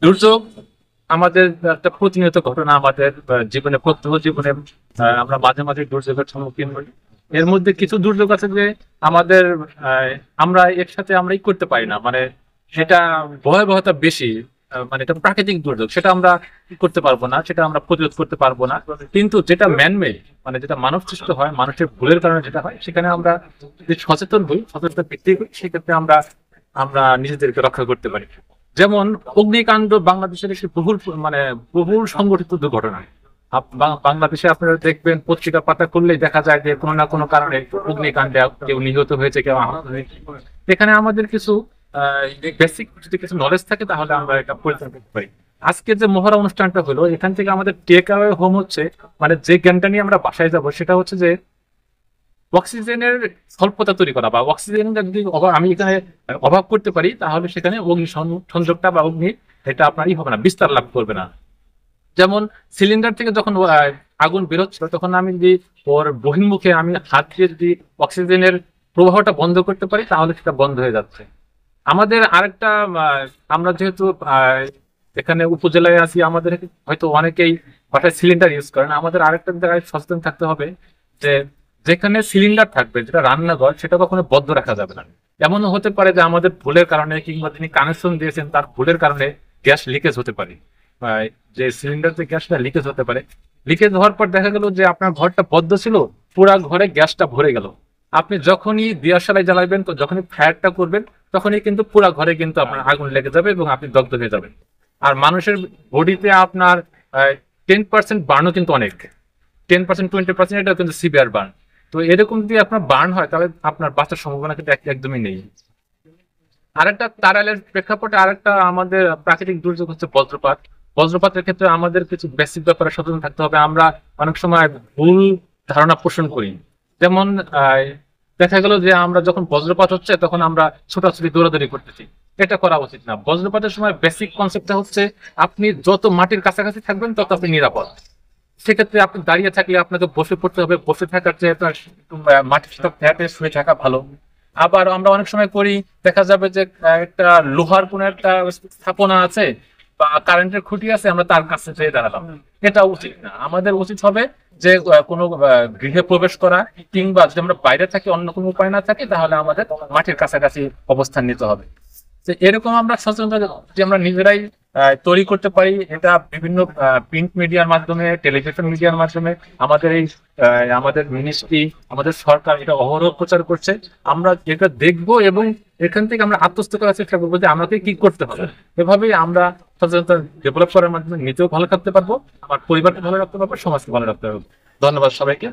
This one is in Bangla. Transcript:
দুর্যোগ আমাদের একটা প্রতিনিয়ত ঘটনা, আমাদের জীবনে, প্রত্যহ জীবনে আমরা মাঝে মাঝে দুর্যোগের সম্মুখীন হই। এর মধ্যে কিছু দুর্যোগ আছে যে আমাদের আমরা এর সাথে আমরা করতে পারি না, মানে সেটা ভয়াবহতা বেশি। মানে এটা প্রাকৃতিক দুর্যোগ, সেটা আমরা কি করতে পারবো না, সেটা আমরা প্রতিরোধ করতে পারবো না। কিন্তু যেটা ম্যানমেড, মানে যেটা মানব সৃষ্ট হয়, মানুষের ভুলের কারণে যেটা হয়, সেখানে আমরা যদি সচেতন হই, সচেতনতা বৃদ্ধি করি, সেক্ষেত্রে আমরা আমরা নিজেদেরকে রক্ষা করতে পারি। যেমন অগ্নিকাণ্ড বাংলাদেশের একটি বহুল, মানে বহুল সংগঠিত দুর্ঘটনা। বাংলাদেশে আপনারা দেখবেন, পত্রিকা পাতা করলেই দেখা যায় যে কোনো না কোনো কারণে অগ্নিকাণ্ডে কেউ নিহত হয়েছে, কেউ আহত হয়েছে। এখানে আমাদের কিছু বেসিক যদি কিছু নলেজ থাকে, তাহলে আমরা এটা পরিচালনা করতে পারি। আজকে যে মহড়া অনুষ্ঠানটা হলো, এখান থেকে আমাদের টেক অ্যাওয়ে হোম হচ্ছে, মানে যে জ্ঞানটা নিয়ে আমরা বাসায় যাব, সেটা হচ্ছে যে অক্সিজেনের স্বল্পতা তৈরি করা, বা অক্সিজেন যদি আমি এখানে অভাব করতে পারি, তাহলে সেখানে অগ্নি সংযোগটা বা অগ্নি এটা আপনারই হবে না, বিস্তার লাভ করবে না। যেমন সিলিন্ডার থেকে যখন আগুন বেরোচ্ছিল, তখন আমি যদি ওর বহির্মুখে আমি হাত দিয়ে যদি অক্সিজেনের প্রবাহটা বন্ধ করতে পারি, তাহলে সেটা বন্ধ হয়ে যাচ্ছে। আমাদের আরেকটা আমরা যেহেতু এখানে উপজেলায় আছি, আমাদের হয়তো অনেকেই বাসায় সিলিন্ডার ইউজ করেন। আমাদের আরেকটা জায়গায় সচেতন থাকতে হবে যে যেখানে সিলিন্ডার থাকবে, যেটা রান্নাঘর, সেটা কখনো বদ্ধ রাখা যাবে না। এমনও হতে পারে যে আমাদের ভুলের কারণে, কিংবা যিনি কানেকশন দিয়েছেন তার ভুলের কারণে গ্যাস লিকেজ হতে পারে। যে সিলিন্ডার যে গ্যাসটা লিকেজ হতে পারে, লিকেজ হওয়ার পর দেখা গেল যে আপনার ঘরটা বদ্ধ ছিল, পুরা ঘরে গ্যাসটা ভরে গেল। আপনি যখনই দিয়াশালাই জ্বালাবেন, যখনই ফায়ারটা করবেন, তখনই কিন্তু পুরা ঘরে কিন্তু আপনার আগুন লেগে যাবে এবং আপনি দগ্ধ হয়ে যাবেন। আর মানুষের বডিতে আপনার 10% বার্নও কিন্তু অনেক, 10% 20% এটা কিন্তু সিভিয়ার বার্ন। তো এরকম যদি আপনার বার্ন হয়, তাহলে আপনার বাঁচার সম্ভাবনা কিন্তু একদমই নেই। আরেকটা তারালের প্রেক্ষাপটে আরেকটা আমাদের প্রাকৃতিক দুর্যোগ হচ্ছে বজ্রপাত। বজ্রপাতের ক্ষেত্রে আমাদের কিছু বেসিক ব্যাপারে সচেতন থাকতে হবে। আমরা অনেক সময় ভুল ধারণা পোষণ করি। যেমন দেখা গেল যে আমরা যখন বজ্রপাত হচ্ছে, তখন আমরা ছোটাছুটি দৌড়াদৌড়ি করতেছি। এটা করা উচিত না। বজ্রপাতের সময় বেসিক কনসেপ্টটা হচ্ছে, আপনি যত মাটির কাছাকাছি থাকবেন, তত আপনি নিরাপদ। সেক্ষেত্রে আপনি দাঁড়িয়ে থাকলে আপনাকে বসে পড়তে হবে, বসে থাকার চেয়ে আপনার মাটির সাথে ফ্ল্যাটে শুয়ে থাকা ভালো। আবার আমরা অনেক সময় করি, দেখা যাবে যে একটা লোহার কোন একটা স্থাপনা আছে বা কারেন্টের খুঁটি আছে, আমরা তার কাছে যেয়ে দাঁড়ালাম। এটা উচিত না। আমাদের উচিত হবে যে কোনো গৃহে প্রবেশ করা, কিংবা যদি আমরা বাইরে থাকি, অন্য কোনো উপায় না থাকে, তাহলে আমাদের মাটির কাছাকাছি অবস্থান নিতে হবে। যে এরকম আমরা সচেতনতা যে আমরা নিজেরাই তৈরি করতে পারি, এটা বিভিন্ন প্রিন্ট মিডিয়ার মাধ্যমে, টেলিভিশন মিডিয়ার মাধ্যমে আমাদের এই আমাদের মিনিস্ট্রি, আমাদের সরকার এটা অহরহ প্রচার করছে। আমরা এটা দেখবো এবং এখান থেকে আমরা আত্মস্থ করার চেষ্টা করবো যে আমাকে কি করতে হবে। এভাবেই আমরা সচেতনতা ডেভেলপ করার মাধ্যমে নিজেও ভালো থাকতে পারবো, আমার পরিবারকে ভালো রাখতে পারবো, সমাজকে ভালো রাখতে পারবো। ধন্যবাদ সবাইকে।